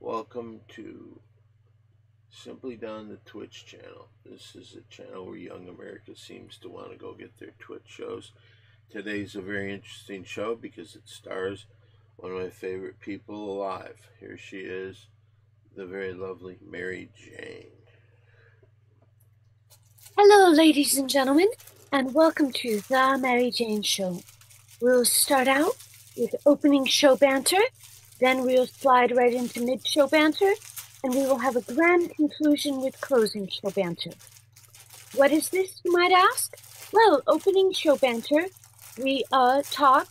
Welcome to Simply Don, the Twitch channel. This is a channel where young America seems to want to go get their Twitch shows. Today's a very interesting show because it stars one of my favorite people alive. Here she is, the very lovely Mary Jane. Hello, ladies and gentlemen, and welcome to The Mary Jane Show. We'll start out with opening show banter, then we'll slide right into mid-show banter, and we will have a grand conclusion with closing show banter. What is this, you might ask? Well, opening show banter, we talk.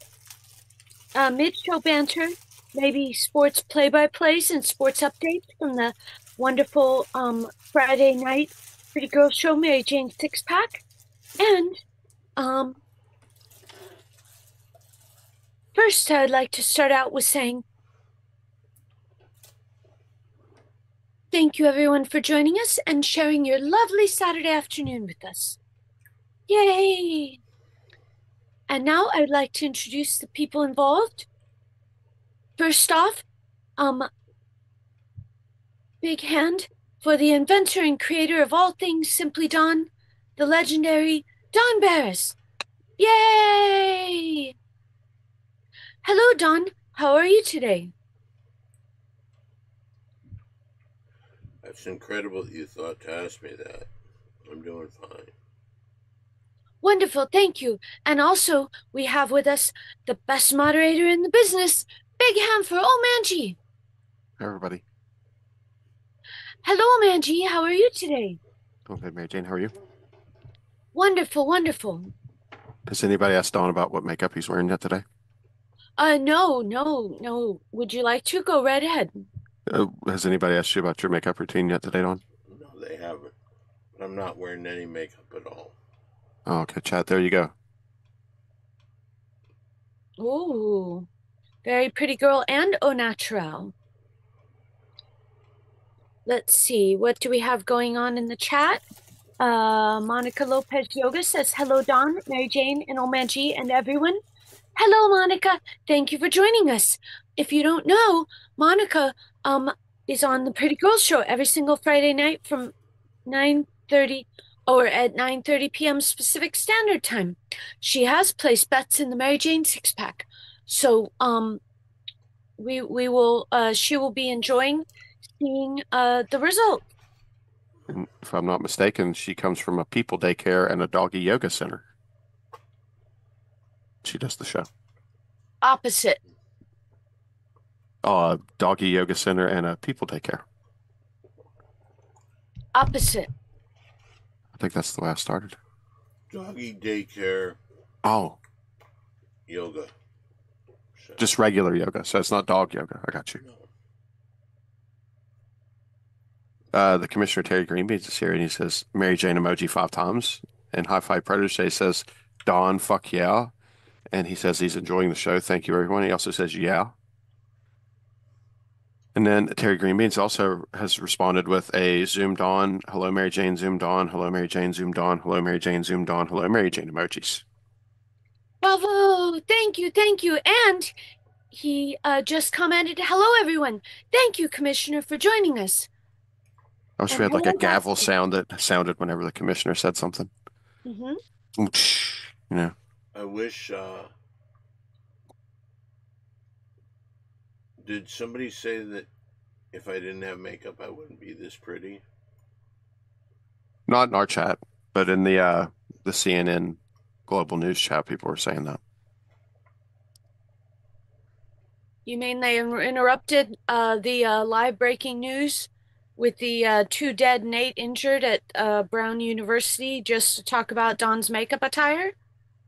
Mid-show banter, maybe sports play-by-plays and sports updates from the wonderful Friday night Pretty Girl Show, Mary Jane Six Pack. And first I'd like to start out with saying thank you everyone for joining us and sharing your lovely Saturday afternoon with us. Yay! And now I'd like to introduce the people involved. First off, big hand for the inventor and creator of all things Simply Don, the legendary Don Barris. Yay! Hello, Don. How are you today? That's incredible that you thought to ask me that. I'm doing fine. Wonderful, thank you. And also, we have with us the best moderator in the business. Big hand for Manji. Hi, everybody. Hello, Manji. How are you today? Go ahead, Mary Jane. How are you? Wonderful, wonderful. Has anybody asked Don about what makeup he's wearing yet today? No. Would you like to? Go right ahead. Has anybody asked you about your makeup routine yet today, Don? No, they haven't. But I'm not wearing any makeup at all. Oh, okay, chat. There you go. Ooh, very pretty girl and au naturel. Let's see, what do we have going on in the chat? Monica Lopez Yoga says, hello, Don, Mary Jane, and Omanji, and everyone. Hello, Monica. Thank you for joining us. If you don't know, Monica is on the Pretty Girls Show every single Friday night from 9:30 or at 9:30 p.m. Pacific Standard Time. She has placed bets in the Mary Jane Six Pack. So we will she will be enjoying seeing the result. And if I'm not mistaken, she comes from a people daycare and a doggy yoga center. She does the show. Opposite. Doggy yoga center and a people daycare. Opposite. I think that's the way I started. Doggy daycare. Oh. Yoga. Just regular yoga, so it's not dog yoga. I got you. No. The Commissioner Terry Greenbeans is here, and he says Mary Jane emoji 5 times. And High Five Predator says Don, fuck yeah. And he says he's enjoying the show. Thank you, everyone. He also says yeah. And then Terry Greenbeans also has responded with a zoomed on, hello Mary Jane, zoomed on, hello Mary Jane, zoomed on, hello Mary Jane, zoomed on, hello Mary Jane emojis. Bravo! Thank you. And he just commented, hello, everyone. Thank you, Commissioner, for joining us. I wish we had like a gavel sound that sounded whenever the commissioner said something. Mm-hmm. You know. I wish, did somebody say that if I didn't have makeup, I wouldn't be this pretty? Not in our chat, but in the CNN Global News chat, people were saying that. You mean they interrupted the live breaking news with the 2 dead and 8 injured at Brown University just to talk about Don's makeup attire?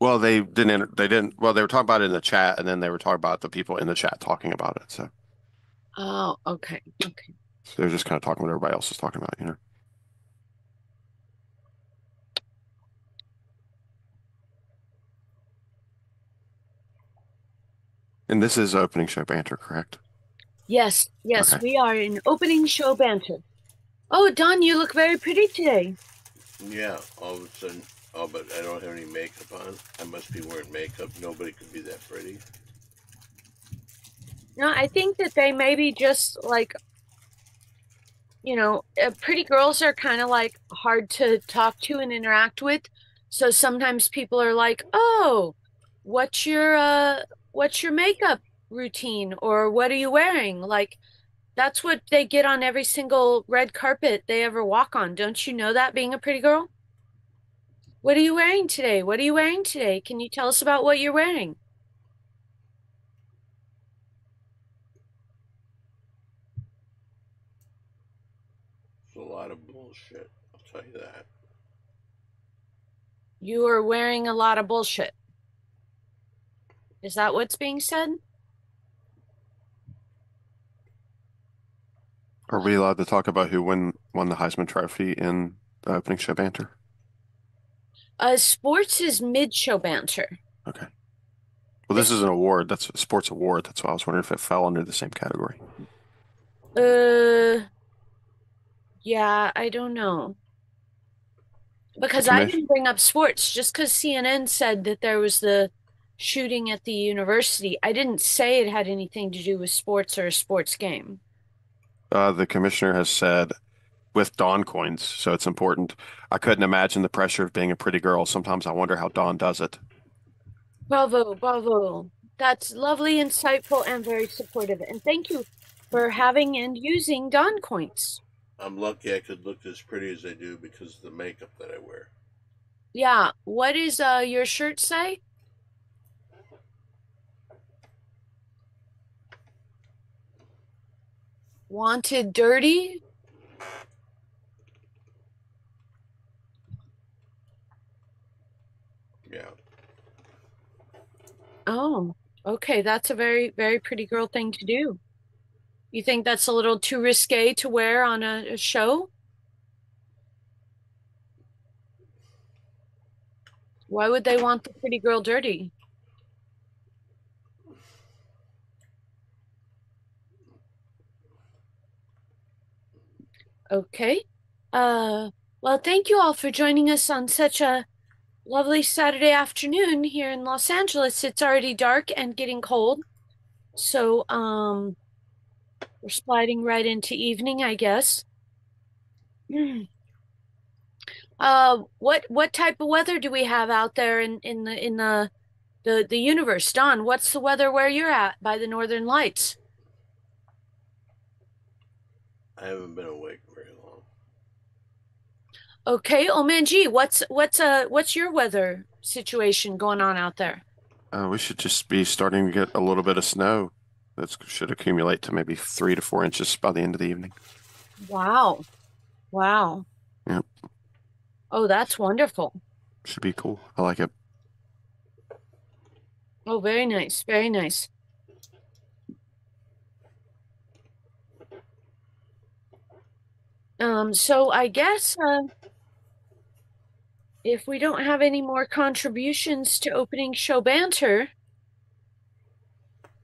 Well, they didn't. Well, they were talking about it in the chat, and then they were talking about the people in the chat talking about it. So. Oh, okay. So they're just kind of talking what everybody else is talking about, you know. And this is opening show banter, correct? Yes, Okay. We are in opening show banter. Oh, Don, you look very pretty today. Yeah, all of a sudden, but I don't have any makeup on. I must be wearing makeup. Nobody could be that pretty. No, I think that they maybe just like pretty girls are kind of like hard to talk to and interact with. So sometimes people are like, "Oh, what's your uh what's your makeup routine or what are you wearing?" Like that's what they get on every single red carpet they ever walk on. Don't you know that being a pretty girl? What are you wearing today? What are you wearing today? Can you tell us about what you're wearing? It's a lot of bullshit. I'll tell you that. You are wearing a lot of bullshit. Is that what's being said? Are we allowed to talk about who won the Heisman Trophy in the opening show banter? Sports is mid-show banter. Okay. Well, this is an award. That's a sports award. That's why I was wondering if it fell under the same category. Uh, yeah, I don't know. The Because I commission. didn't bring up sports just because CNN said that there was the shooting at the university. I didn't say it had anything to do with sports or a sports game. The commissioner has said with Dawn coins, so it's important. I couldn't imagine the pressure of being a pretty girl. Sometimes I wonder how Dawn does it. Bravo, bravo. That's lovely, insightful, and very supportive. And thank you for having and using Dawn coins. I'm lucky I could look as pretty as I do because of the makeup that I wear. Yeah, what is your shirt say? Wanted dirty? Yeah. Oh, okay. That's a very, very pretty girl thing to do. You think that's a little too risque to wear on a show? Why would they want the pretty girl dirty? Okay. Uh, well, thank you all for joining us on such a lovely Saturday afternoon here in Los Angeles. It's already dark and getting cold. So, we're sliding right into evening, I guess. What type of weather do we have out there in the universe? Don, what's the weather where you're at by the Northern Lights? I haven't been awake very long. Okay, oh man, gee, what's your weather situation going on out there? We should just be starting to get a little bit of snow. That should accumulate to maybe 3 to 4 inches by the end of the evening. Wow. Wow. Yep, Oh, that's wonderful. should be cool. I like it. Oh, very nice. Very nice. So I guess if we don't have any more contributions to opening show banter,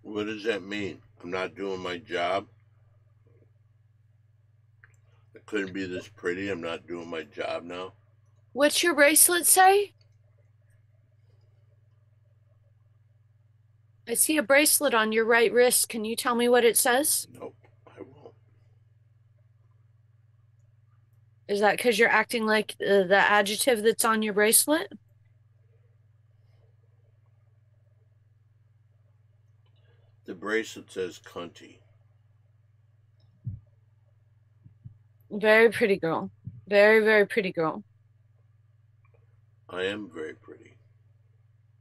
What does that mean? I'm not doing my job? I couldn't be this pretty. I'm not doing my job now? what's your bracelet say? I see a bracelet on your right wrist. Can you tell me what it says? Nope, I won't. Is that because you're acting like the adjective that's on your bracelet? The bracelet says cunty. Very pretty girl. Very, very pretty girl. I am very pretty.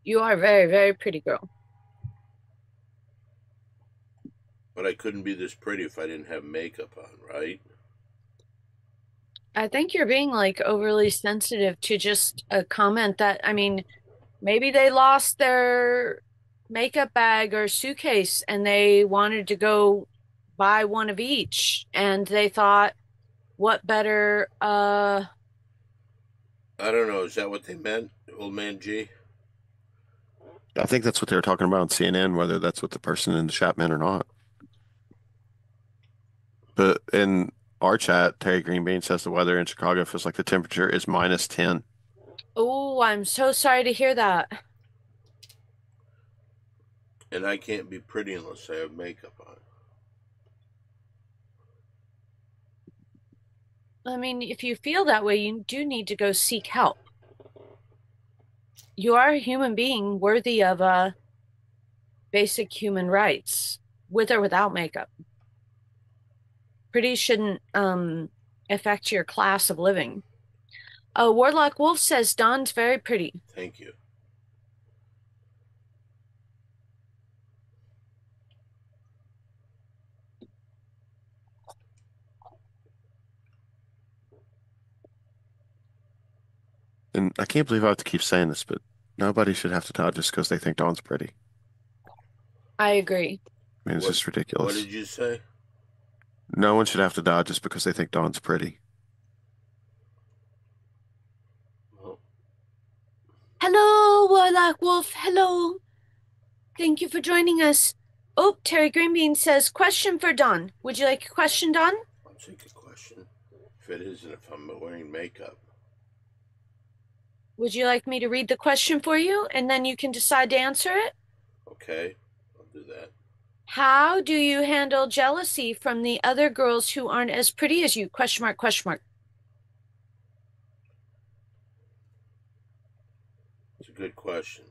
You are very, very pretty girl. But I couldn't be this pretty if I didn't have makeup on, right? I think you're being like overly sensitive to just a comment that, I mean, maybe they lost their makeup bag or suitcase and they wanted to go buy one of each and they thought, what better I don't know. Is that what they meant, old man G? I think that's what they were talking about on CNN, whether that's what the person in the chat meant or not. But in our chat, Terry Greenbean says the weather in Chicago feels like the temperature is -10. Oh, I'm so sorry to hear that. And I can't be pretty unless I have makeup on. I mean, if you feel that way, you do need to go seek help. You are a human being worthy of basic human rights, with or without makeup. Pretty shouldn't affect your class of living. Warlock Wolf says Dawn's very pretty. Thank you. And I can't believe I have to keep saying this, but nobody should have to die just because they think Dawn's pretty. I agree. I mean, it's just What ridiculous. did you say? No one should have to die just because they think Dawn's pretty. Well, Hello, Warlock Wolf. Hello. Thank you for joining us. Oh, Terry Greenbean says, question for Dawn. Would you like a question, Dawn? I'll take a question. If it isn't, if I'm wearing makeup. Would you like me to read the question for you and then you can decide to answer it? Okay, I'll do that. How do you handle jealousy from the other girls who aren't as pretty as you? Question mark, question mark. It's a good question.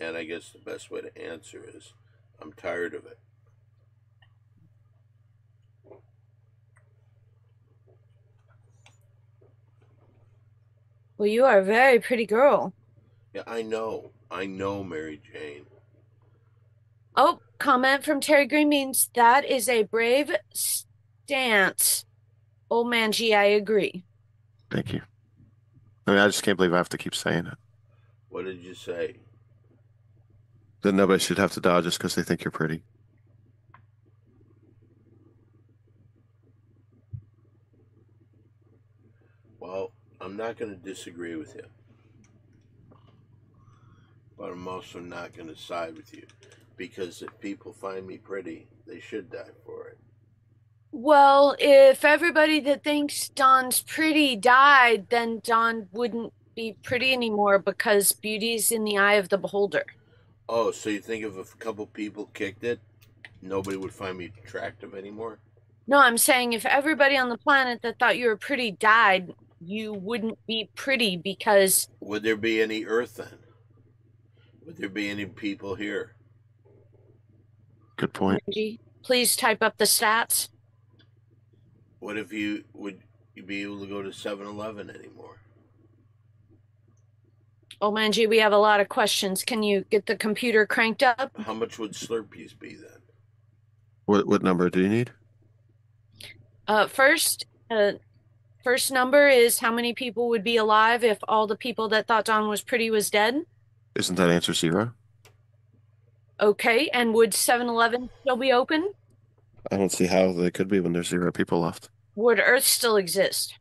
And I guess the best way to answer is I'm tired of it. Well, you are a very pretty girl. Yeah, I know. I know, Mary Jane. Oh, comment from Terry Green means that is a brave stance. Old man G, I agree. Thank you. I mean, I just can't believe I have to keep saying it. What did you say? That nobody should have to die just because they think you're pretty. Well, I'm not going to disagree with you. But I'm also not going to side with you. Because if people find me pretty, they should die for it. Well, if everybody that thinks Dawn's pretty died, then Dawn wouldn't be pretty anymore because beauty's in the eye of the beholder. Oh, so you think if a couple people kicked it, nobody would find me attractive anymore? No, I'm saying if everybody on the planet that thought you were pretty died, you wouldn't be pretty because Would there be any Earth then? Would there be any people here? Good point. Angie, please type up the stats. What if you would you be able to go to 7-Eleven anymore? Oh, Manji, we have a lot of questions. Can you get the computer cranked up? How much would Slurpees be then? What number do you need? First, first number is how many people would be alive if all the people that thought Dawn was pretty was dead? Isn't that answer 0? Okay, and would 7-Eleven still be open? I don't see how they could be when there's 0 people left. Would Earth still exist?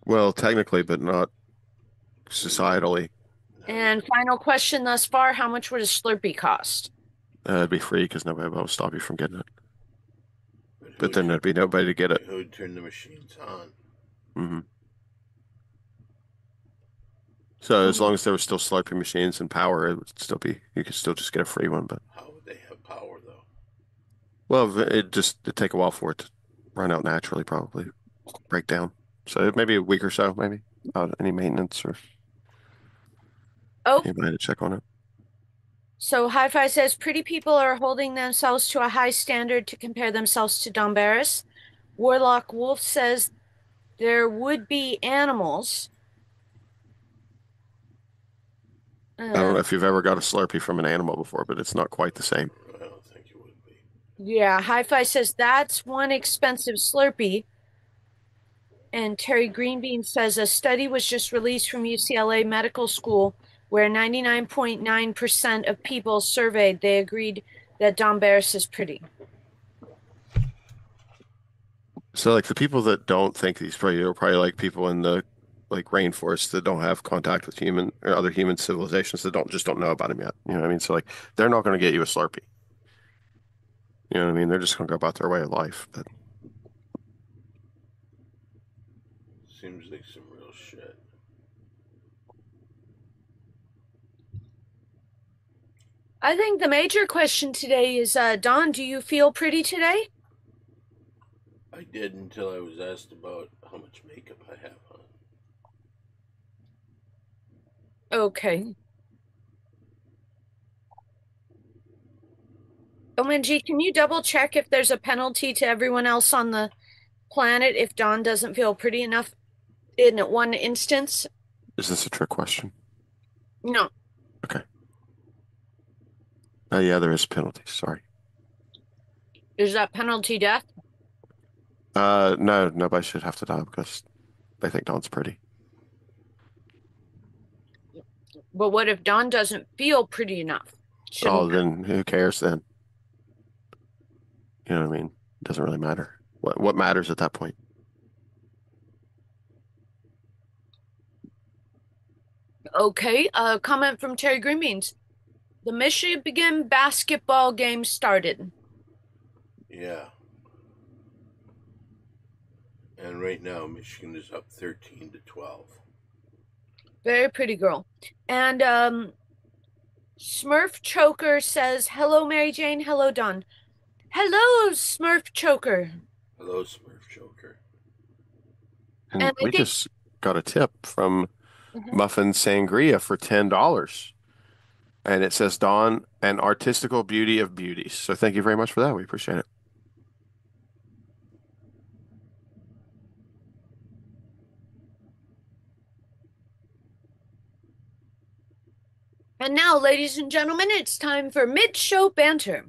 Well, technically, but not societally. And final question thus far, how much would a Slurpee cost? It'd be free because nobody will stop you from getting it. But But then there'd be nobody to get it. Who would turn the machines on? Hmm. So as long as there were still Slurpee machines and power, it would still be, you could still just get a free one. But How would they have power though? well, it'd take a while for it to run out naturally, probably break down. So maybe a week or so, maybe without any maintenance or Oh, anybody to check on it. so Hi-Fi says pretty people are holding themselves to a high standard to compare themselves to Don Barris. Warlock Wolf says there would be animals. I don't know if you've ever got a Slurpee from an animal before, but it's not quite the same. I don't think it would be. Yeah, Hi-Fi says that's one expensive Slurpee. And Terry Greenbean says a study was just released from UCLA Medical School where 99.9% of people surveyed, they agreed that Don Barris is pretty. So like the people that don't think he's pretty are probably like people in the like rainforest that don't have contact with human or other human civilizations that don't know about him yet. You know what I mean? So like they're not going to get you a Slurpee. You know what I mean? They're just going to go about their way of life. But Seems like some real shit. I think the major question today is, Don, do you feel pretty today? I did until I was asked about how much makeup I have on. Okay. OMG, can you double check if there's a penalty to everyone else on the planet if Dawn doesn't feel pretty enough in one instance? Is this a trick question? No. Okay. Yeah, there is penalties. Sorry. Is that penalty death? No, nobody should have to die because they think Dawn's pretty. But what if Dawn doesn't feel pretty enough? Oh, Shouldn't then who cares then? You know what I mean? It doesn't really matter. What matters at that point? Okay, a comment from Terry Greenbeans. The Michigan basketball game started. Yeah. And right now, Michigan is up 13-12. Very pretty girl. And Smurf Choker says, "Hello, Mary Jane. Hello, Dawn." Hello, Smurf Choker. Hello, Smurf Joker. And And I we think just got a tip from Mhm. Muffin Sangria for $10. And it says Dawn, an artistical beauty of beauties. So thank you very much for that. We appreciate it. And now, ladies and gentlemen, it's time for mid-show banter.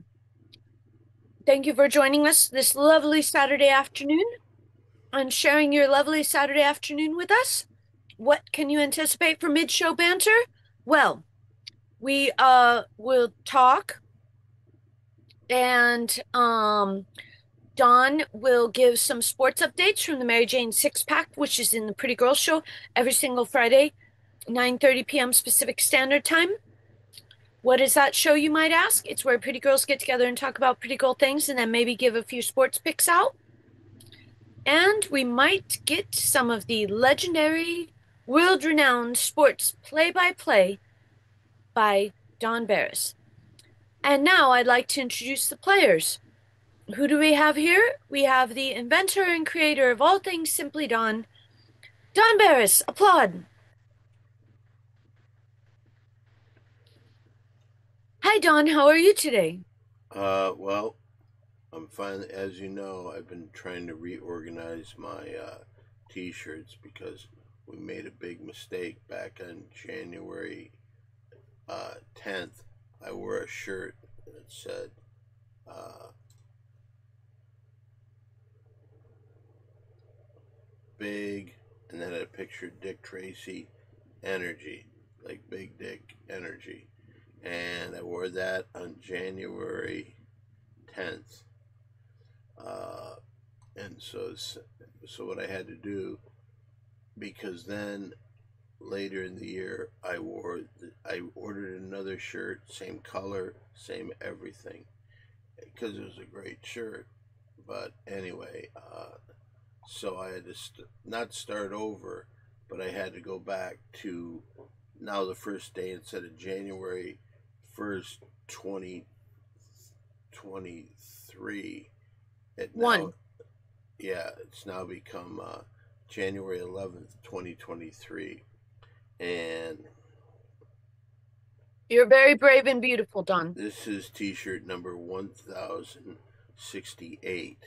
Thank you for joining us this lovely Saturday afternoon and sharing your lovely Saturday afternoon with us. What can you anticipate for mid-show banter? Well, we will talk and Dawn will give some sports updates from the Mary Jane Six Pack, which is in the Pretty Girls Show every single Friday, 9:30 p.m. Pacific Standard Time. What is that show, you might ask? It's where pretty girls get together and talk about pretty girl things and then maybe give a few sports picks out. And we might get some of the legendary, world-renowned sports play-by-play by Dawn Barris. And now I'd like to introduce the players. Who do we have here? We have the inventor and creator of all things Simply Dawn, Dawn Barris. Applaud. Hi, Dawn. How are you today? Well, I'm fine. As you know, I've been trying to reorganize my t-shirts because we made a big mistake back on January 10th. I wore a shirt that said big, and then a picture of Dick Tracy energy, like Big Dick energy. And I wore that on January 10th. And so what I had to do, because then later in the year I ordered another shirt, same color, same everything, because it was a great shirt. But anyway, so I had to not start over, but I had to go back to now the first day instead of January 1st, 2023. It now, One. yeah, it's now become January 11th, 2023, and You're very brave and beautiful, Dawn. this is T-shirt number 1068.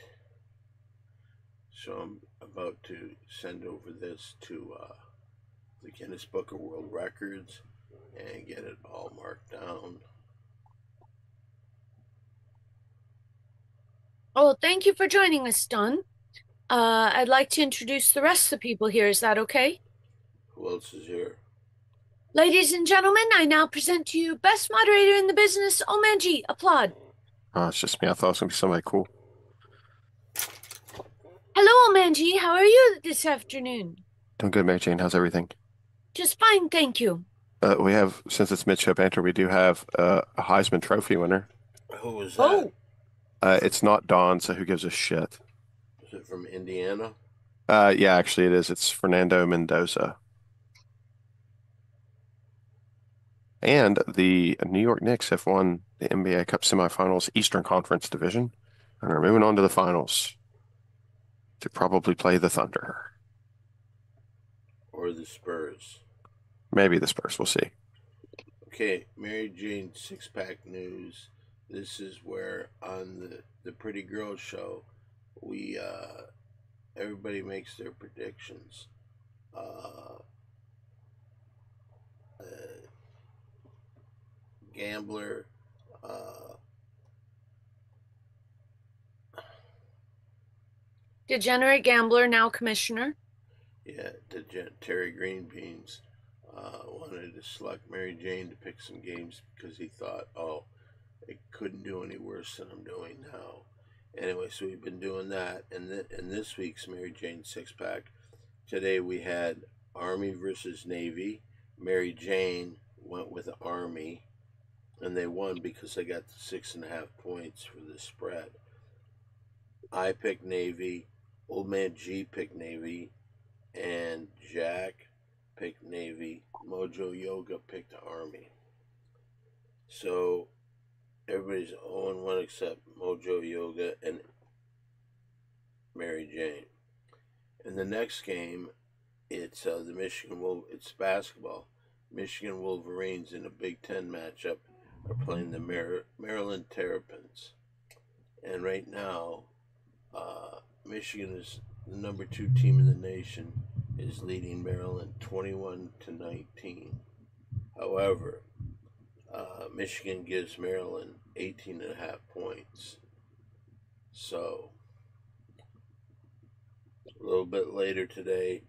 So I'm about to send over this to the Guinness Book of World Records and get it all marked down. Oh, thank you for joining us, Dawn. I'd like to introduce the rest of the people here. Is that okay? Who else is here? Ladies and gentlemen, I now present to you best moderator in the business, Omanji. Applaud. Oh, it's just me. I thought it was gonna be somebody cool. Hello, Omanji. How are you this afternoon? Doing good, Mary Jane. How's everything? Just fine, thank you. We have, since it's mid-show banter, we do have a Heisman Trophy winner. Who is that? Oh, It's not Dawn, so who gives a shit? Is it from Indiana? Yeah, actually it is. It's Fernando Mendoza. And the New York Knicks have won the NBA Cup semifinals Eastern Conference Division and are moving on to the finals. to probably play the Thunder. Or the Spurs. Maybe the Spurs. We'll see. Okay, Mary Jane Six Pack News. This is where on the Pretty Girl Show, we everybody makes their predictions. Uh, uh, Gambler, uh, Degenerate gambler, now commissioner. yeah, Terry Greenbeans wanted to select Mary Jane to pick some games because he thought, oh, it couldn't do any worse than I'm doing now. Anyway, so we've been doing that. And in this week's Mary Jane Six Pack, today we had Army versus Navy. Mary Jane went with the Army, and they won because they got the 6.5 points for the spread. I picked Navy, Old Man G picked Navy, and Jack picked Navy. Mojo Yoga picked the Army. So everybody's 0-1 except Mojo Yoga and Mary Jane. In the next game, it's the Michigan It's basketball. Michigan Wolverines in a Big Ten matchup are playing the Maryland Terrapins, and right now, Michigan is the number 2 team in the nation, is leading Maryland 21-19. However, Michigan gives Maryland 18.5 points. So, a little bit later today,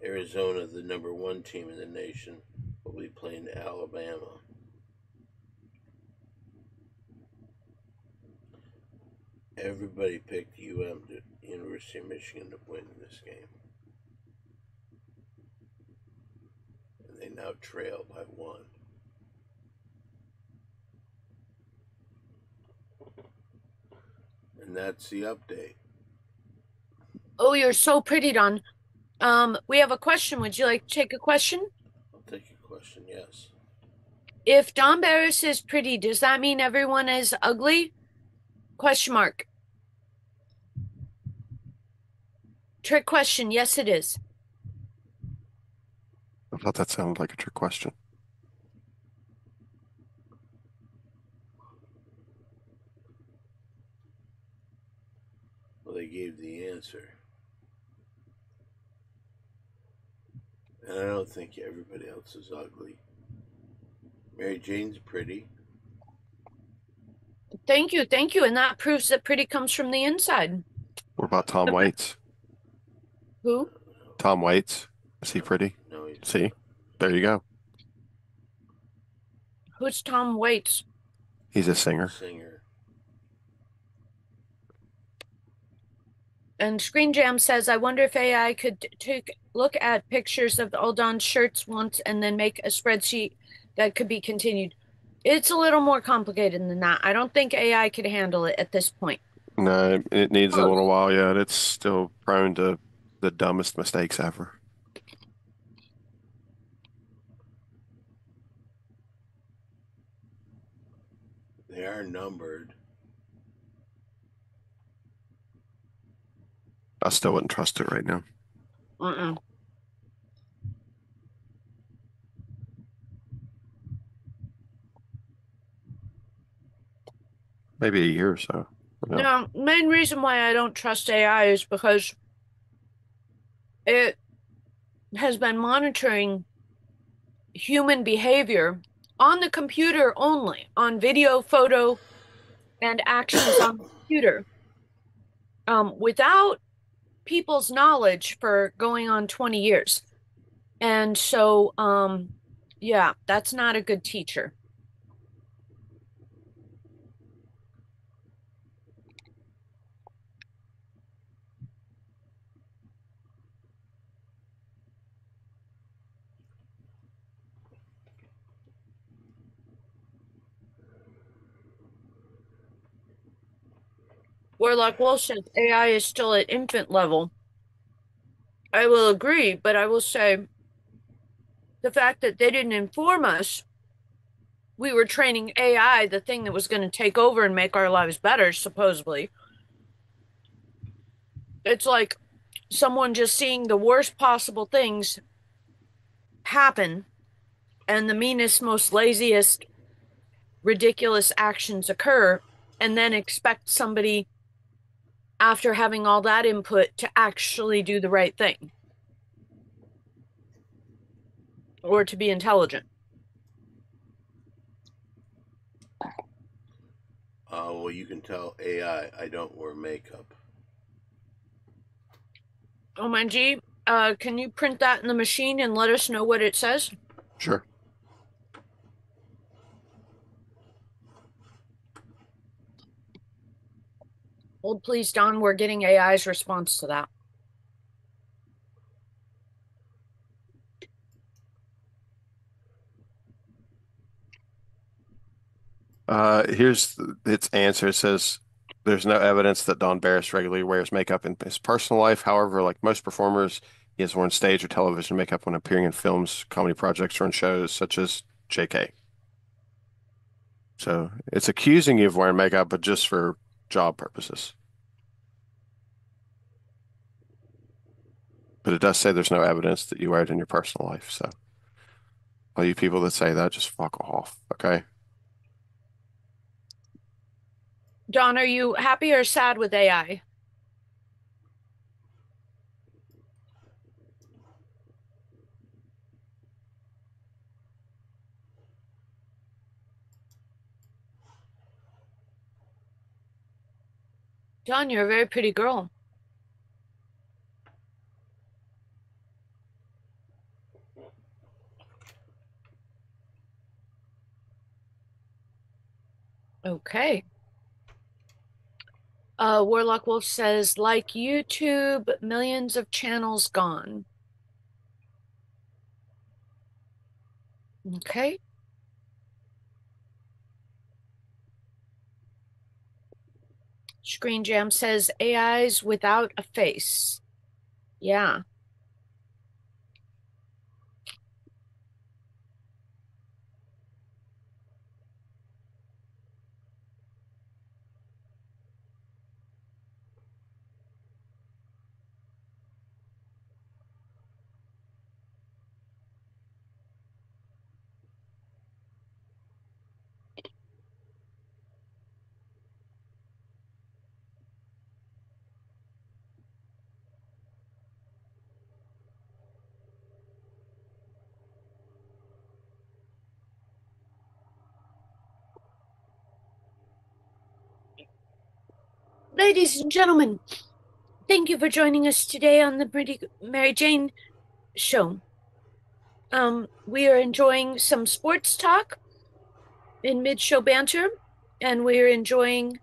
Arizona, the number 1 team in the nation, will be playing Alabama. Everybody picked University of Michigan, to win this game. And they now trail by 1. And that's the update. Oh, you're so pretty, Don. We have a question. Would you like to take a question? I'll take your question, yes. If Don Barris is pretty, does that mean everyone is ugly? Question mark. Trick question. Yes, it is. I thought that sounded like a trick question. Well, they gave the answer. And I don't think everybody else is ugly. Mary Jane's pretty. Thank you, thank you. And that proves that pretty comes from the inside. What about Tom Waits? Who? Tom Waits. Is he pretty? No, he's See? There you go. Who's Tom Waits? He's a a singer. singer. And Screen Jam says, I wonder if AI could look at pictures of all Don's shirts once and then make a spreadsheet that could be continued. It's a little more complicated than that. I don't think AI could handle it at this point. No, it needs a little while yet. It's still prone to the dumbest mistakes ever. They are numbered. I still wouldn't trust it right now. Maybe a year or so. No. Now, main reason why I don't trust AI is because it has been monitoring human behavior on the computer only, on video, photo, and actions on the computer, without people's knowledge for going on 20 years. And so, yeah, that's not a good teacher. Warlock Wolf says AI is still at infant level. I will agree, but I will say the fact that they didn't inform us we were training AI, the thing that was going to take over and make our lives better, supposedly. It's like someone just seeing the worst possible things happen and the meanest, most laziest, ridiculous actions occur, and then expect somebody after having all that input to actually do the right thing or to be intelligent. Well, you can tell AI I don't wear makeup. Oh my G, can you print that in the machine and let us know what it says? Sure. Hold please, Don, we're getting AI's response to that. Here's its answer. It says there's no evidence that Don Barris regularly wears makeup in his personal life. However, like most performers, he has worn stage or television makeup when appearing in films, comedy projects, or in shows such as JK. So it's accusing you of wearing makeup, but just for job purposes. But it does say there's no evidence that you wear it in your personal life. So all you people that say that, just fuck off, okay? Don, are you happy or sad with AI? Don, you're a very pretty girl. Okay. Warlock Wolf says, like YouTube, millions of channels gone. Okay. Screen Jam says, AIs without a face. Yeah. Ladies and gentlemen, thank you for joining us today on the Pretty Mary Jane show. We are enjoying some sports talk in mid-show banter, and we're enjoying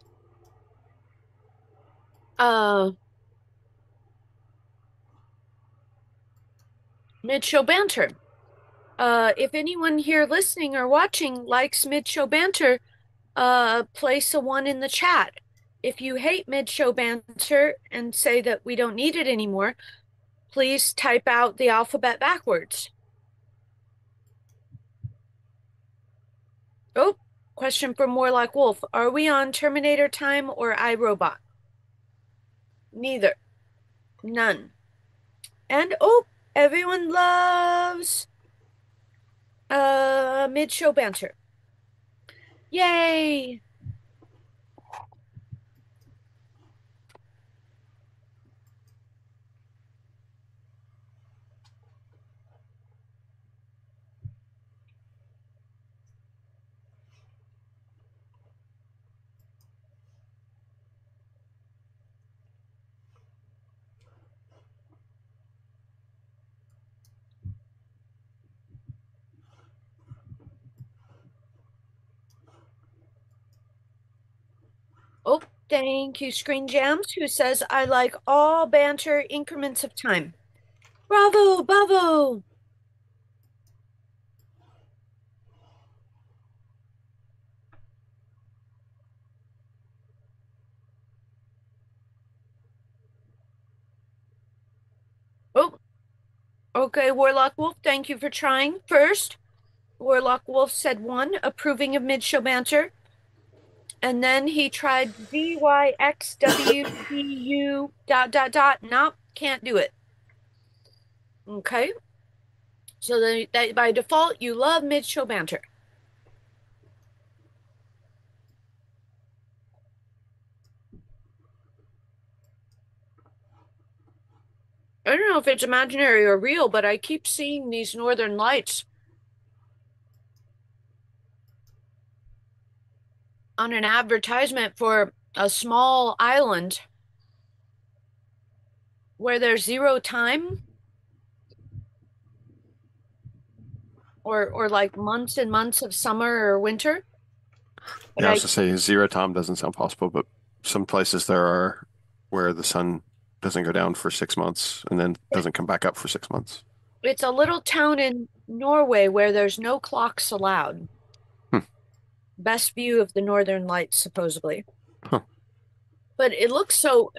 mid-show banter. If anyone here listening or watching likes mid-show banter, place a 1 in the chat. If you hate mid-show banter and say that we don't need it anymore, please type out the alphabet backwards. Oh, question from Warlock Wolf. Are we on Terminator time or iRobot? Neither. None. And oh, everyone loves mid-show banter. Yay! Oh, thank you, Screen Jams, who says, I like all banter increments of time. Bravo, bravo! Oh, okay, Warlock Wolf, thank you for trying. First, Warlock Wolf said 1, approving of mid-show banter. And then he tried VYXWPU ... Nope. Can't do it. Okay. So that by default, you love mid-show banter. I don't know if it's imaginary or real, but I keep seeing these northern lights on an advertisement for a small island where there's zero time or like months and months of summer or winter. But Yeah, I was to say zero time doesn't sound possible, but some places there are where the sun doesn't go down for 6 months and then doesn't come back up for 6 months. it's a little town in Norway where there's no clocks allowed. Hmm. Best view of the northern lights, supposedly. Huh. But it looks so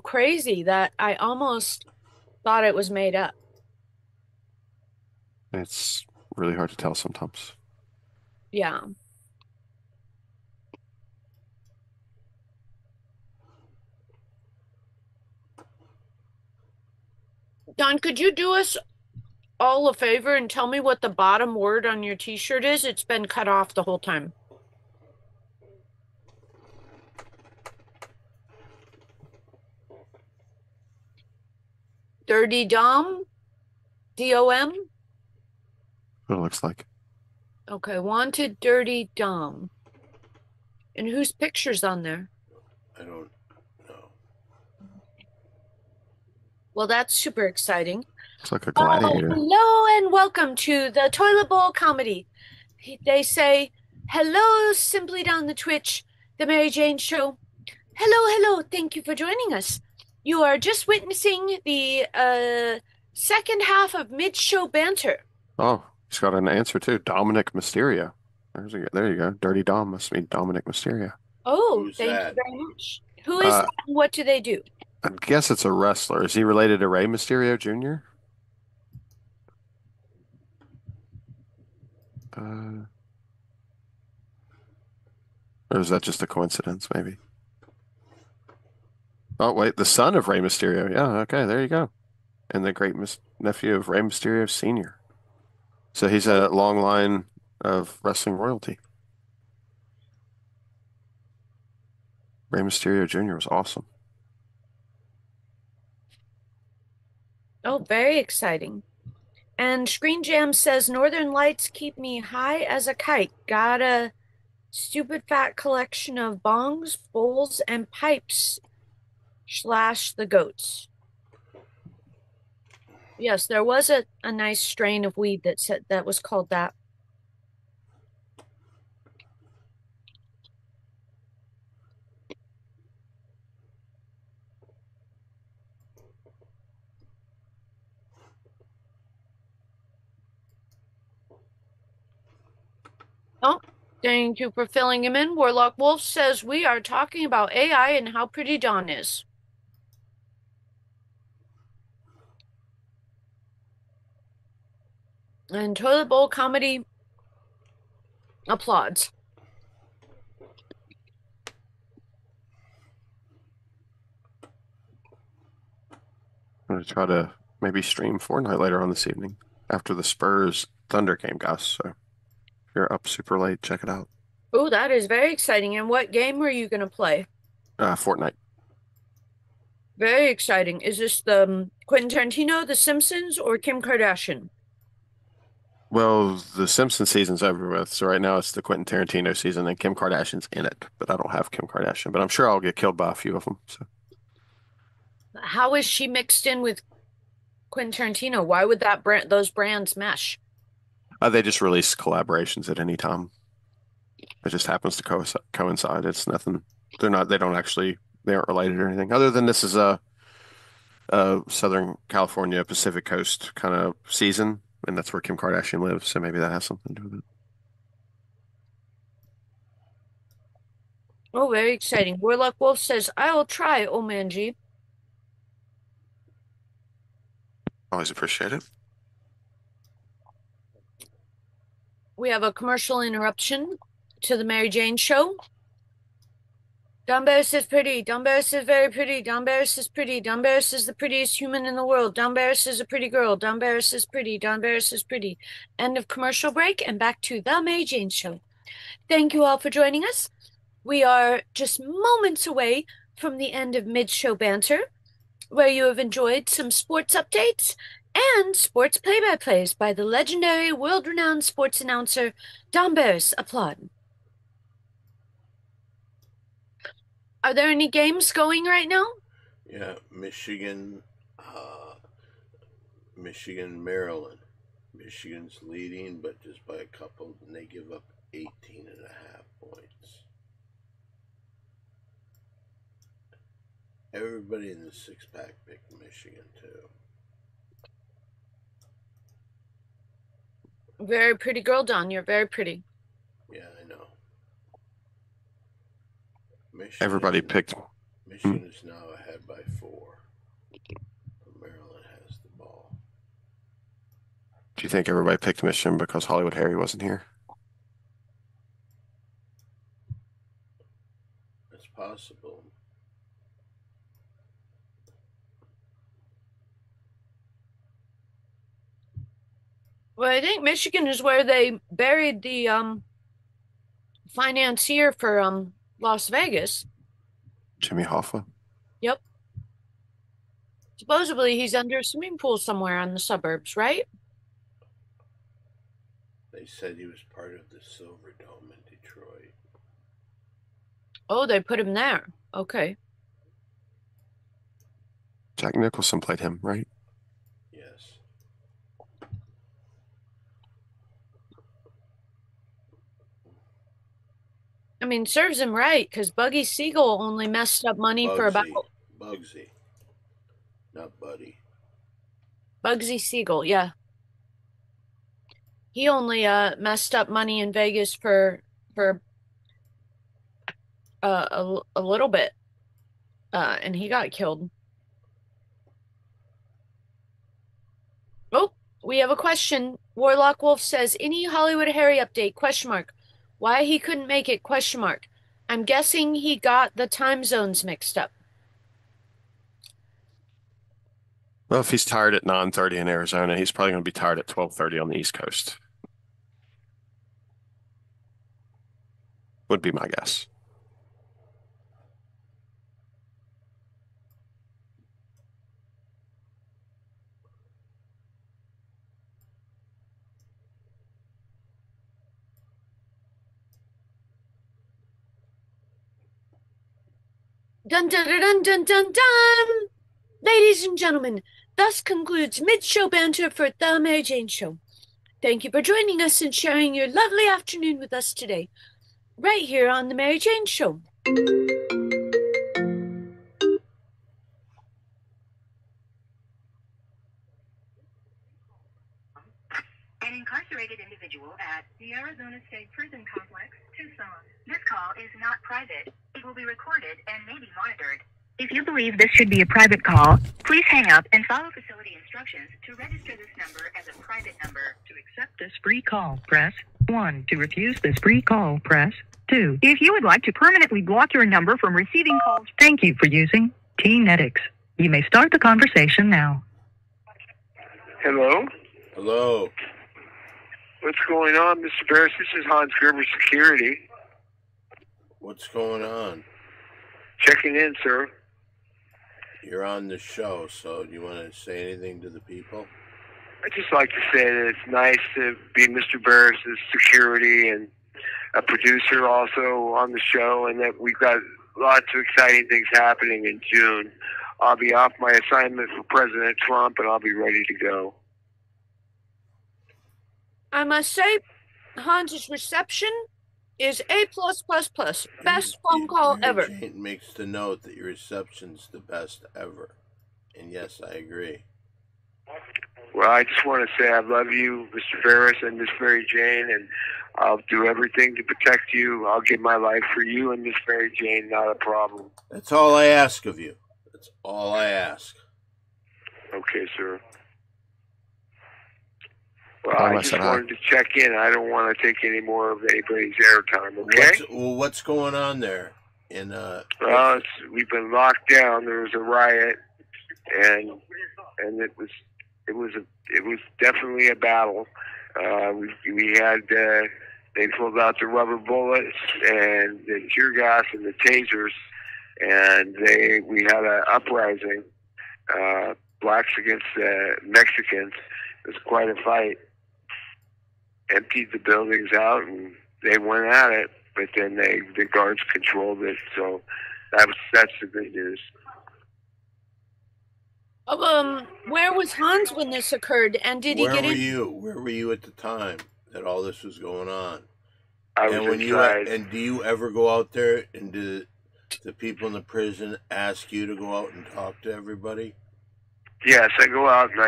crazy that I almost thought it was made up. It's really hard to tell sometimes. Yeah. Don, could you do us all a favor and tell me what the bottom word on your t-shirt is? It's been cut off the whole time. Dirty Dom? D-O-M? What it looks like. Okay, wanted Dirty Dom. And whose picture's on there? I don't know. Well, that's super exciting. Looks like a Oh, gladiator. hello and welcome to the Toilet Bowl Comedy. They say, hello, simply down the Twitch, the Mary Jane Show. Hello, thank you for joining us. You are just witnessing the second half of mid-show banter. Oh, he's got an answer too. Dominic Mysterio. There you go. Dirty Dom must mean Dominic Mysterio. Oh, Who's thank you that? very much. Who is that and what do they do? I guess it's a wrestler. Is he related to Rey Mysterio Jr.? Or is that just a coincidence, maybe? Oh, wait, the son of Rey Mysterio. Yeah, okay, there you go. And the great nephew of Rey Mysterio Sr. So he's a long line of wrestling royalty. Rey Mysterio Jr. was awesome. Oh, very exciting. And Screen Jam says Northern Lights keep me high as a kite. Got a stupid fat collection of bongs, bowls, and pipes slash the goats. Yes, there was a nice strain of weed that was called that. Oh, thank you for filling him in. Warlock Wolf says we are talking about AI and how pretty Dawn is. And Toilet Bowl Comedy applauds. I'm going to try to maybe stream Fortnite later on this evening after the Spurs Thunder game, guys. So if you're up super late, check it out. Oh, that is very exciting. And what game are you going to play? Fortnite. Very exciting. Is this the Quentin Tarantino, The Simpsons, or Kim Kardashian? Well, the Simpsons season's over with, so right now it's the Quentin Tarantino season, and Kim Kardashian's in it. But I don't have Kim Kardashian, but I'm sure I'll get killed by a few of them. So How is she mixed in with Quentin Tarantino? Why would those brands mesh? they just release collaborations at any time. It just happens to coincide. It's nothing. They don't actually. They aren't related or anything. Other than this is a Southern California Pacific Coast kind of season, and that's where Kim Kardashian lives. So maybe that has something to do with it. Oh, very exciting. Warlock Wolf says, I will try, Omanji. Always appreciate it. We have a commercial interruption to the Mary Jane Show. Don Barris is pretty. Don Barris is very pretty. Don Barris is pretty. Don Barris is the prettiest human in the world. Don Barris is a pretty girl. Don Barris is pretty. Don Barris is pretty. End of commercial break and back to The Mary Jane Show. Thank you all for joining us. We are just moments away from the end of mid-show banter, where you have enjoyed some sports updates and sports play-by-plays by the legendary, world-renowned sports announcer Don Barris. Applaud. Are there any games going right now? Yeah, Michigan, Maryland. Michigan's leading, but just by a couple, and they give up 18.5 points. Everybody in the six-pack picked Michigan, too. Very pretty girl, Don. You're very pretty. Yeah, I know. Everybody picked. Michigan is now ahead by 4. Maryland has the ball. Do you think everybody picked Michigan because Hollywood Harry wasn't here? That's possible. Well, I think Michigan is where they buried the financier for Las Vegas. Jimmy Hoffa. Yep. Supposedly he's under a swimming pool somewhere in the suburbs, right? They said he was part of the Silver Dome in Detroit. Oh, they put him there. Okay. Jack Nicholson played him, right? Yes. I mean, serves him right, because Buggy Siegel only messed up money for about... Bugsy. Not Buddy. Bugsy Siegel, yeah. He only messed up money in Vegas for a little bit. And he got killed. Oh, we have a question. Warlock Wolf says, any Hollywood Harry update? Question mark. Why he couldn't make it? Question mark. I'm guessing he got the time zones mixed up. Well, if he's tired at 9:30 in Arizona, he's probably going to be tired at 12:30 on the East Coast. Would be my guess. Dun dun dun dun dun dun dun! Ladies and gentlemen, thus concludes mid-show banter for The Mary Jane Show. Thank you for joining us and sharing your lovely afternoon with us today, right here on The Mary Jane Show. An incarcerated individual at the Arizona State Prison Complex, Tucson. This call is not private. It will be recorded and may be monitored. If you believe this should be a private call, please hang up and follow facility instructions to register this number as a private number. To accept this free call, press 1. To refuse this free call, press 2. If you would like to permanently block your number from receiving calls, thank you for using T-Netics. You may start the conversation now. Hello? Hello. What's going on, Mr. Barris? This is Hans Gerber Security. What's going on? Checking in, sir. You're on the show, so do you want to say anything to the people? I'd just like to say that it's nice to be Mr. Barris' security and a producer also on the show, and that we've got lots of exciting things happening in June. I'll be off my assignment for President Trump, and I'll be ready to go. I must say, Hans's reception is A+++. Best phone call ever. Jane makes the note that your reception's the best ever. And yes, I agree. Well, I just want to say I love you, Mr. Barris and Miss Mary Jane, and I'll do everything to protect you. I'll give my life for you and Miss Mary Jane, not a problem. That's all I ask of you. That's all I ask. Okay, sir. Well, I just wanted to check in. I don't want to take any more of anybody's airtime, okay? What's going on there? Well, we've been locked down. There was a riot, and it was definitely a battle. We had they pulled out the rubber bullets and the tear gas and the tasers, and we had an uprising, blacks against Mexicans. It was quite a fight. Emptied the buildings out, and they went at it. But then the guards controlled it, so that's the good news. Where was Hans when this occurred, and did he get in? Where were you at the time that all this was going on? I was inside. And do you ever go out there, and do the people in the prison ask you to go out and talk to everybody? Yes, I go out and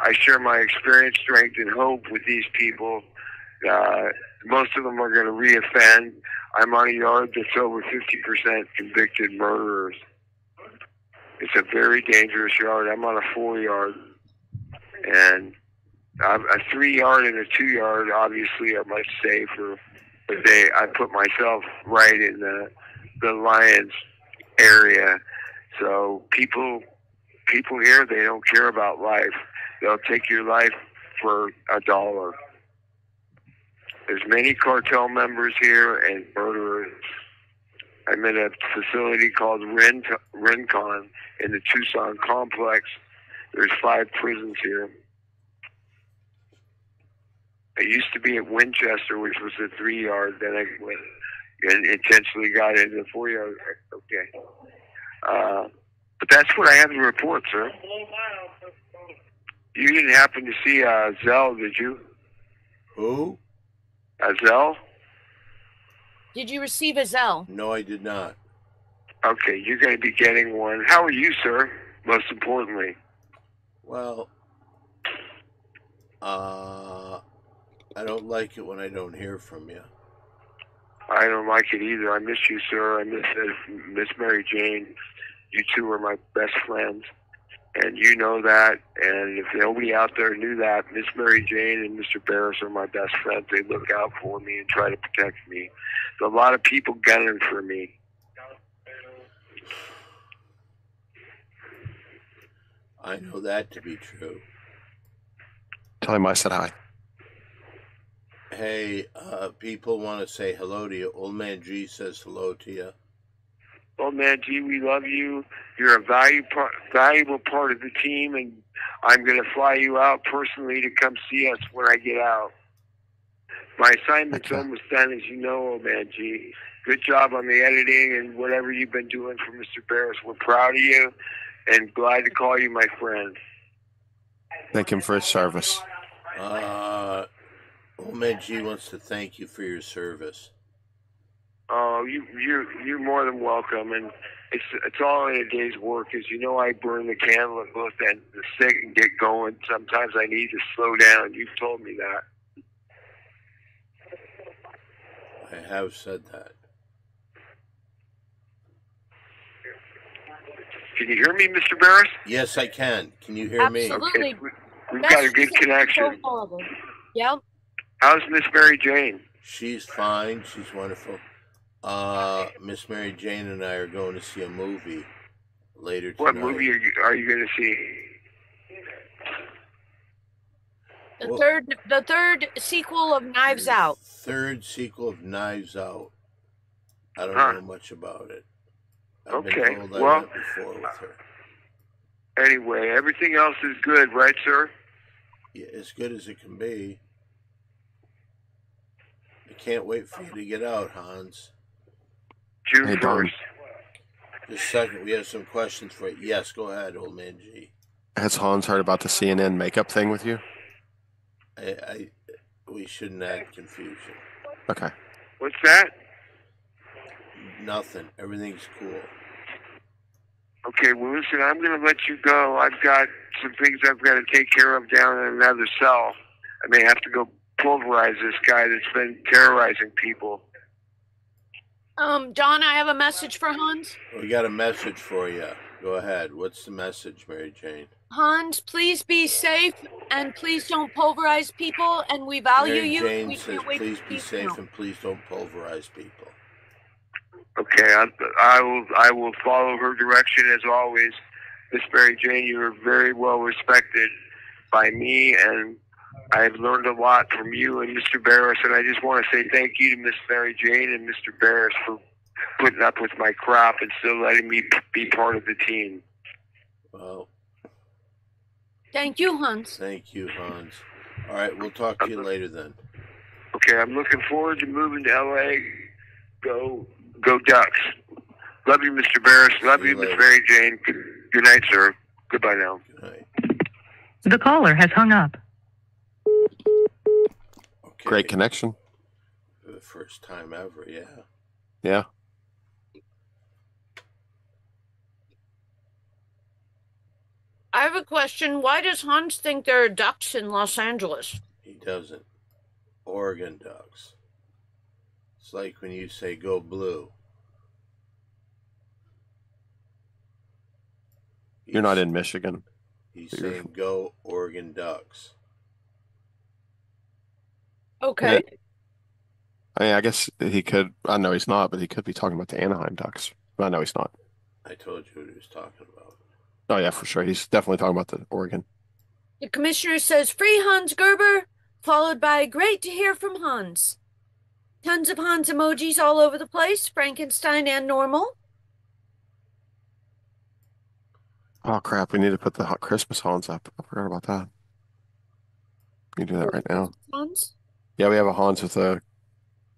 I share my experience, strength, and hope with these people. Most of them are going to reoffend. I'm on a yard that's over 50% convicted murderers. It's a very dangerous yard. I'm on a 4-yard. And a 3-yard and a 2-yard obviously are much safer. But I put myself right in the lion's area. So people here, they don't care about life. They'll take your life for $1. There's many cartel members here and murderers. I'm in a facility called Rincon in the Tucson complex. There's 5 prisons here. I used to be at Winchester, which was a 3-yard. Then I went and intentionally got into the 4-yard. Okay. But that's what I have to report, sir. You didn't happen to see Zell, did you? Who? Zell? Did you receive a Zell? No, I did not. Okay, you're going to be getting one. How are you, sir? Most importantly. Well, I don't like it when I don't hear from you. I don't like it either. I miss you, sir. I miss Mary Jane. You two are my best friends, and you know that. And if nobody out there knew that, Miss Mary Jane and Mr. Barris are my best friends. They look out for me and try to protect me. There's a lot of people gunning for me. I know that to be true. Tell him I said hi. Hey, people want to say hello to you. Old Man G says hello to you. Old Man G, we love you. You're a valuable part of the team, and I'm going to fly you out personally to come see us when I get out. My assignment's almost done, as you know, Old Man G. Good job on the editing and whatever you've been doing for Mr. Barris. We're proud of you and glad to call you my friend. Thank him for his service. Old Man G wants to thank you for your service. Oh, you're more than welcome, and it's all in a day's work. As you know, I burn the candle at both ends of the stick and get going. Sometimes I need to slow down. You've told me that. I have said that. Can you hear me, Mr. Barris? Yes, I can. Can you hear me? Absolutely. Okay. We've got a good connection. Yep. How's Miss Mary Jane? She's fine. She's wonderful. Miss Mary Jane and I are going to see a movie later tonight. What movie are you going to see? The third sequel of Knives Out. Third sequel of Knives Out. I don't know much about it. I've been told I went before with her. Anyway, everything else is good, right, sir? Yeah, as good as it can be. I can't wait for you to get out, Hans. June 1st. Just a second, we have some questions for you. Yes, go ahead, Old Man G. Has Hans heard about the CNN makeup thing with you? We shouldn't add confusion. Okay. What's that? Nothing. Everything's cool. Okay, well, listen, I'm going to let you go. I've got some things I've got to take care of down in another cell. I may have to go pulverize this guy that's been terrorizing people. John, I have a message for Hans. We got a message for you. Go ahead. What's the message, Mary Jane? Hans, please be safe and please don't pulverize people, and we value Mary you. Jane we says, please be safe and please don't pulverize people. Okay. Okay, I will follow her direction as always. Miss Mary Jane, you are very well respected by me, and I've learned a lot from you and Mr. Barris, and I just want to say thank you to Miss Mary Jane and Mr. Barris for putting up with my crap and still letting me be part of the team. Well, Thank you, Hans. thank you, Hans. All right, we'll talk to you later then. Okay, I'm looking forward to moving to LA. Go Ducks. Love you, Mr. Barris. Love See you you, Miss later. Mary Jane. Good night, sir. Goodbye now. Good night. The caller has hung up. Okay. Great connection. For the first time ever, yeah. Yeah. I have a question. Why does Hans think there are ducks in Los Angeles? He doesn't. Oregon Ducks. It's like when you say go blue. You're not in Michigan. He's You're- saying go Oregon Ducks. Okay. I mean, I guess he could. I know he's not, but he could be talking about the Anaheim Ducks. I know he's not. I told you what he was talking about. Oh yeah, for sure. He's definitely talking about the Oregon. The commissioner says, "Free Hans Gerber," followed by, "Great to hear from Hans." Tons of Hans emojis all over the place, Frankenstein and normal. Oh crap! We need to put the Christmas Hans up. I forgot about that. We can do that right now. Hans. Yeah, we have a Hans with a.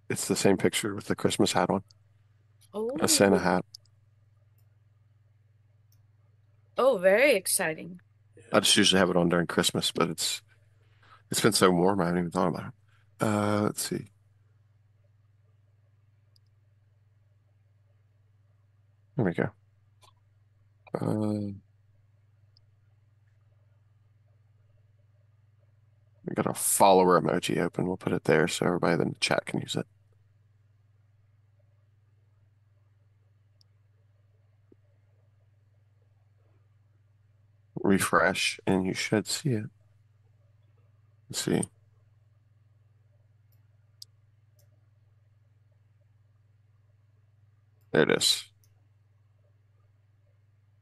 It's the same picture with the Christmas hat on. Oh. A Santa hat. Oh, very exciting. I just usually have it on during Christmas, but it's been so warm I haven't even thought about it. Let's see. There we go. We got a follower emoji open. We'll put it there so everybody in the chat can use it. Refresh, and you should see it. Let's see. There it is.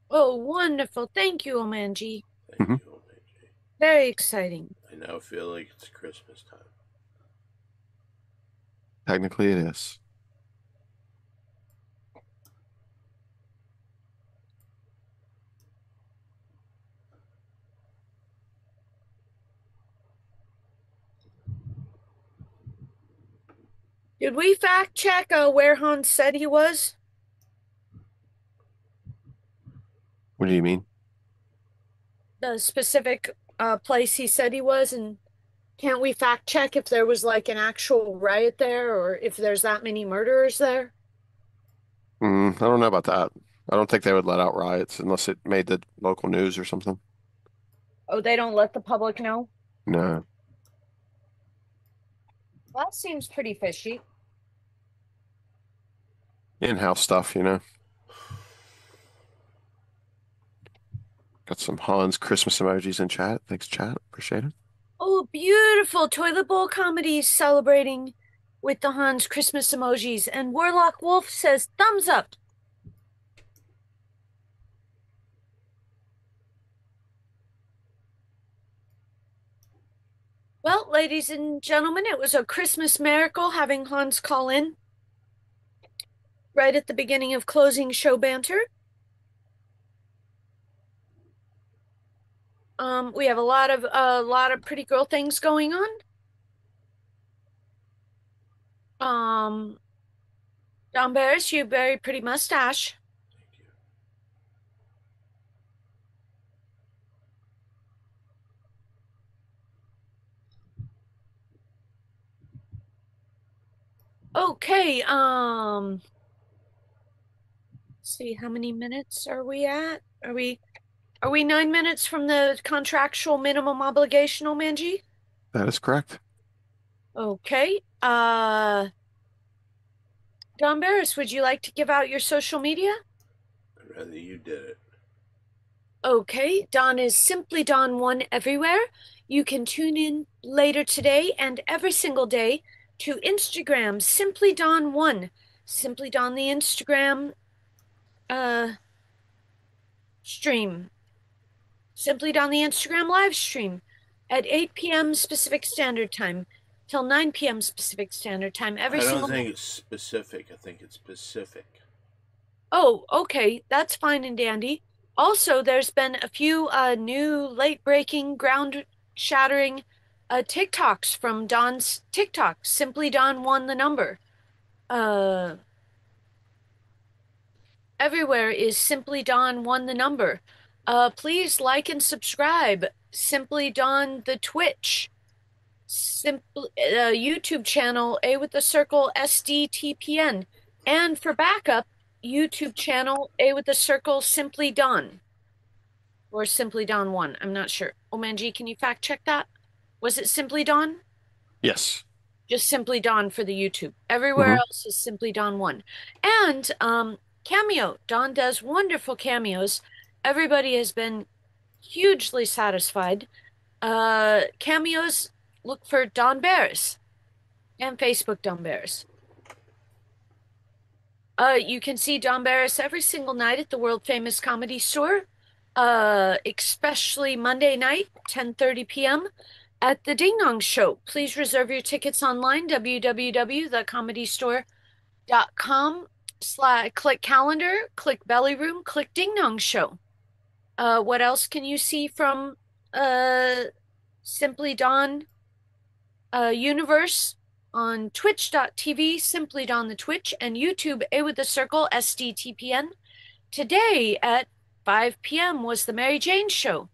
Oh, wonderful. Thank you, Omanji. Thank Mhm. you, OMG. Very exciting. I now feel like it's Christmas time. Technically, it is. Did we fact check where Hans said he was? What do you mean? The specific place he said he was, and can't we fact check if there was like an actual riot there or if there's that many murderers there? I don't know about that. I don't think they would let out riots unless it made the local news or something. Oh, they don't let the public know? No. That seems pretty fishy. In-house stuff, you know. Got some Hans Christmas emojis in chat. Thanks, chat. Appreciate it. Oh, beautiful toilet bowl comedies celebrating with the Hans Christmas emojis. And Warlock Wolf says thumbs up. Well, ladies and gentlemen, it was a Christmas miracle having Hans call in right at the beginning of closing show banter. We have a lot of pretty girl things going on. Don Barris, you have a very pretty mustache. Thank you. Okay, let's see, how many minutes are we at? Are we 9 minutes from the contractual minimum obligation, Omanji? That is correct. Okay. Don Barris, would you like to give out your social media? I'd rather you did it. Okay, Don is Simply Don1 everywhere. You can tune in later today and every single day to Instagram, Simply Don1. Simply Don the Instagram stream. Simply Don the Instagram live stream at 8 p.m. Pacific Standard Time till 9 p.m. Pacific Standard Time every I don't single think it's specific. I think it's Pacific. Oh, okay. That's fine and dandy. Also, there's been a few new late-breaking, ground-shattering TikToks from Don's TikTok. Simply Don won the number. Everywhere is Simply Don won the number. Please like and subscribe. Simply Don the Twitch. YouTube channel A with the circle SDTPN. And for backup, YouTube channel A with the circle Simply Don. Or Simply Don 1. I'm not sure. Omanji, can you fact check that? Was it Simply Don? Yes. Just Simply Don for the YouTube. Everywhere else is Simply Don 1. And Cameo. Don does wonderful cameos. Everybody has been hugely satisfied. Cameos, look for Don Barris and Facebook Don Barris. You can see Don Barris every single night at the world famous Comedy Store, especially Monday night, 10:30 p.m. at the Ding Dong Show. Please reserve your tickets online, www.thecomedystore.com. Click calendar, click belly room, click Ding Dong Show. What else can you see from Simply Don Universe? On twitch.tv, Simply Don the Twitch, and YouTube, A with the Circle, SDTPN. Today at 5 p.m. was the Mary Jane Show.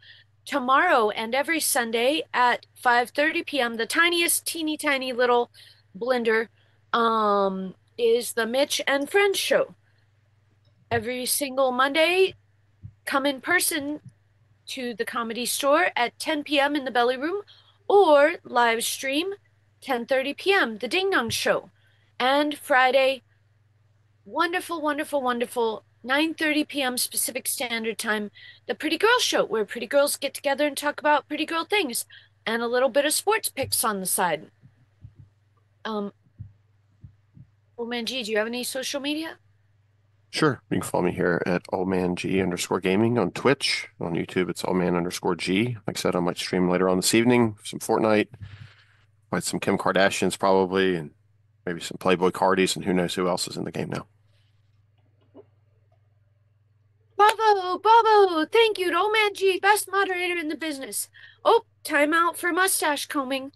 Tomorrow and every Sunday at 5:30 p.m., the tiniest, teeny tiny little blender is the Mitch and Friends Show. Every single Monday, come in person to the Comedy Store at 10 p.m. in the Belly Room, or live stream 10:30 p.m. the Ding Dong Show. And Friday, wonderful 9:30 p.m. Pacific Standard Time, the Pretty Girl Show, where pretty girls get together and talk about pretty girl things and a little bit of sports picks on the side. Omanji, do you have any social media? Sure. You can follow me here at allmang_gaming on Twitch. On YouTube, it's allman_G. Like I said, I might stream later on this evening, some Fortnite, might some Kim Kardashians probably, and maybe some Playboy Cardis, and who knows who else is in the game now. Bravo! Thank you to Omanji, best moderator in the business. Oh, time out for mustache combing.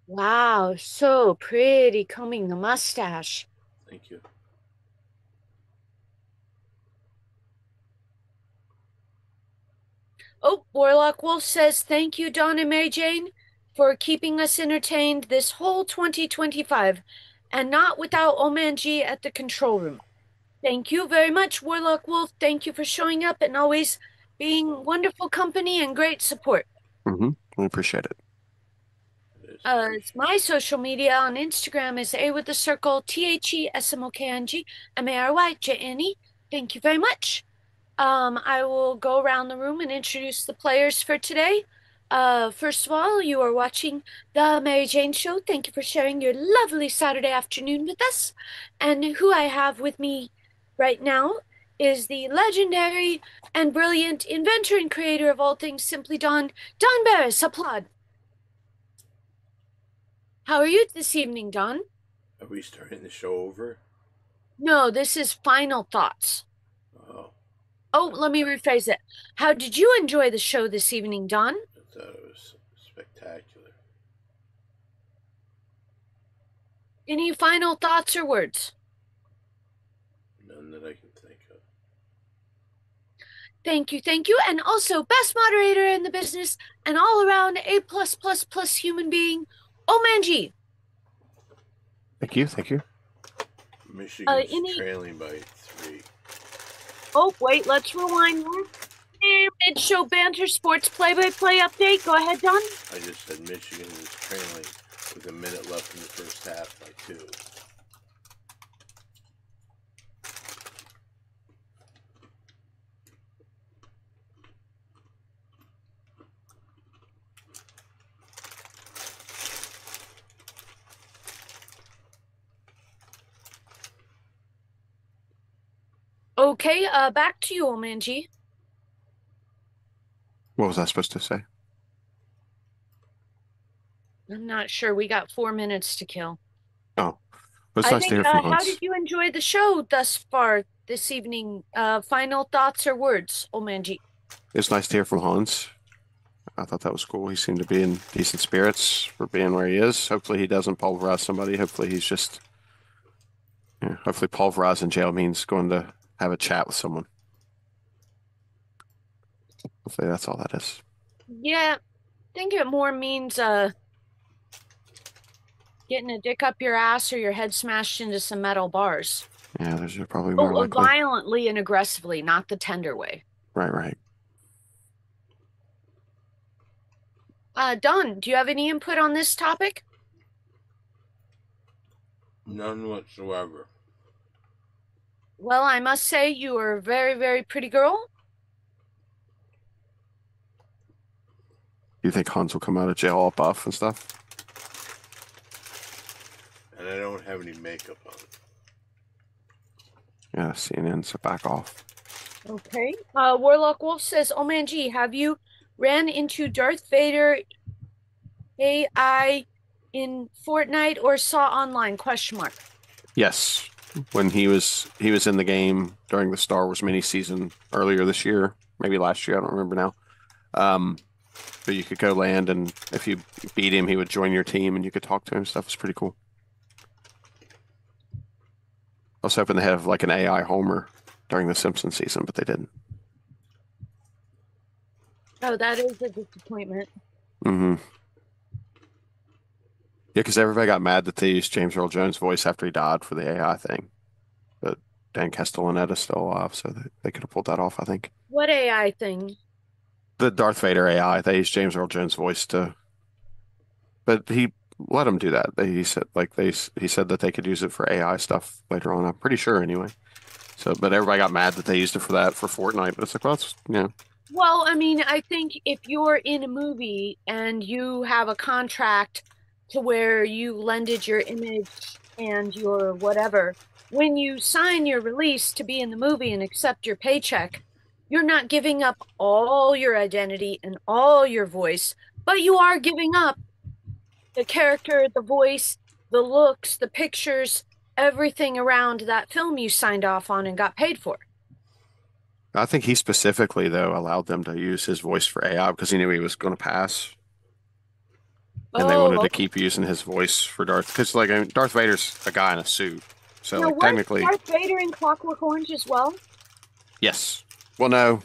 Wow, so pretty combing the mustache. Thank you. Oh, Warlock Wolf says, thank you, Don and Mary Jane, for keeping us entertained this whole 2025, and not without Omanji at the control room. Thank you very much, Warlock Wolf. Thank you for showing up and always being wonderful company and great support. We appreciate it. It's my social media on Instagram is A with the circle, THESMOKNG, MARYJNE. Thank you very much. I will go around the room and introduce the players for today. First of all, you are watching the Mary Jane Show. Thank you for sharing your lovely Saturday afternoon with us. And who I have with me right now is the legendary and brilliant inventor and creator of all things Simply Don, Don Barris. Applaud. How are you this evening, Don? Are we starting the show over? No, this is final thoughts. Oh, let me rephrase it. How did you enjoy the show this evening, Don? I thought it was spectacular. Any final thoughts or words? None that I can think of. Thank you. And also, best moderator in the business and all around A+++ human being, Omanji. Thank you. Michigan's trailing by 3. Oh, wait, let's rewind one. Mid-show banter sports play-by-play update. Go ahead, Don. I just said Michigan is trailing with a minute left in the first half by 2. Okay, back to you, Omanji. What was I supposed to say? I'm not sure. We got 4 minutes to kill. Oh, it's I nice to think, hear from how Hans. did you enjoy the show thus far this evening? Final thoughts or words, Omanji? It's nice to hear from Hans. I thought that was cool. He seemed to be in decent spirits for being where he is. Hopefully he doesn't pulverize somebody. Hopefully he's just, hopefully pulverize in jail means going to have a chat with someone. Hopefully that's all that is. Yeah, I think it more means getting a dick up your ass or your head smashed into some metal bars. Yeah, those are probably more Oh, likely. violently and aggressively, not the tender way. Right. Don, do you have any input on this topic? None whatsoever. Well, I must say you are a very, very pretty girl. Do you think Hans will come out of jail all buff and stuff? And I don't have any makeup on. Yeah, CNN, so back off. Okay. Warlock Wolf says, "Oh man, gee, have you ran into Darth Vader AI in Fortnite or saw online? Question mark." Yes, when he was in the game during the Star Wars mini season earlier this year, maybe last year, I don't remember now. But you could go land, and if you beat him, he would join your team, and you could talk to him. Stuff was pretty cool. I was hoping they have like an AI Homer during the Simpsons season, but they didn't. Oh, that is a disappointment. Mm-hmm. Yeah, because everybody got mad that they used James Earl Jones' voice after he died for the AI thing. But Dan Castellaneta's still alive, so they could have pulled that off, I think. What AI thing? The Darth Vader AI, they used James Earl Jones' voice to, but he let him do that. He said he said that they could use it for AI stuff later on. I'm pretty sure anyway. So, but everybody got mad that they used it for that for Fortnite. But it's like, well, it's, Well, I mean, I think if you're in a movie and you have a contract to where you lended your image and your whatever, when you sign your release to be in the movie and accept your paycheck, you're not giving up all your identity and all your voice, but you are giving up the character, the voice, the looks, the pictures, everything around that film you signed off on and got paid for. I think he specifically though allowed them to use his voice for AI because he knew he was going to pass, and they wanted to keep using his voice for Darth. Because like Darth Vader's a guy in a suit, so now, like technically, Darth Vader in Clockwork Orange as well. yes. Well, no,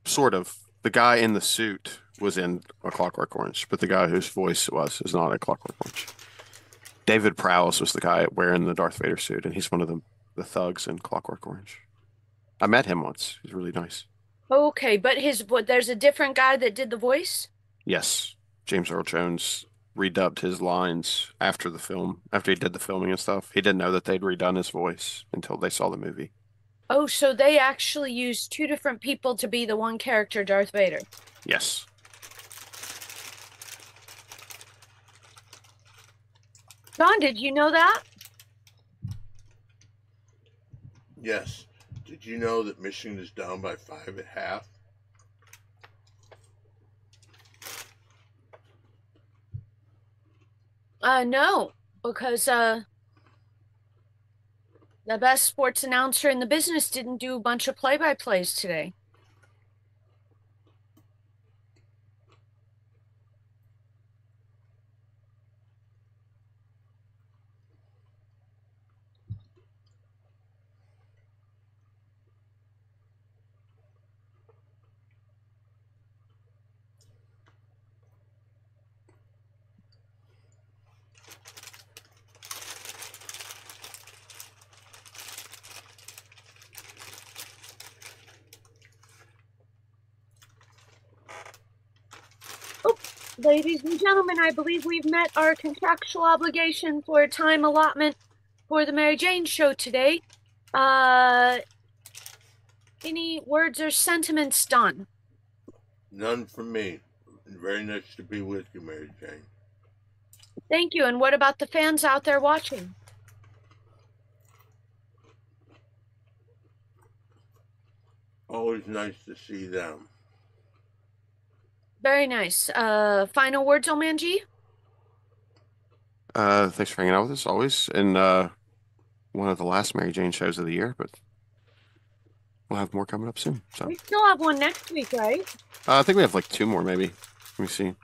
sort of. The guy in the suit was in A Clockwork Orange, but the guy whose voice it was is not in Clockwork Orange. David Prowse was the guy wearing the Darth Vader suit, and he's one of the thugs in Clockwork Orange. I met him once. He's really nice. Okay, but there's a different guy that did the voice? Yes. James Earl Jones redubbed his lines after the film, after he did the filming and stuff. He didn't know that they'd redone his voice until they saw the movie. Oh, so they actually used two different people to be the one character, Darth Vader. Yes. Don, did you know that? Yes. Did you know that Michigan is down by 5 at half? No, because the best sports announcer in the business didn't do a bunch of play-by-plays today. Ladies and gentlemen, I believe we've met our contractual obligation for a time allotment for the Mary Jane show today. Any words or sentiments, Don? None from me. Very nice to be with you, Mary Jane. Thank you. And what about the fans out there watching? Always nice to see them. Very nice. Final words, Omanji? Thanks for hanging out with us always. And one of the last Mary Jane shows of the year, but we'll have more coming up soon. So We still have one next week, right? I think we have like 2 more maybe. Let me see.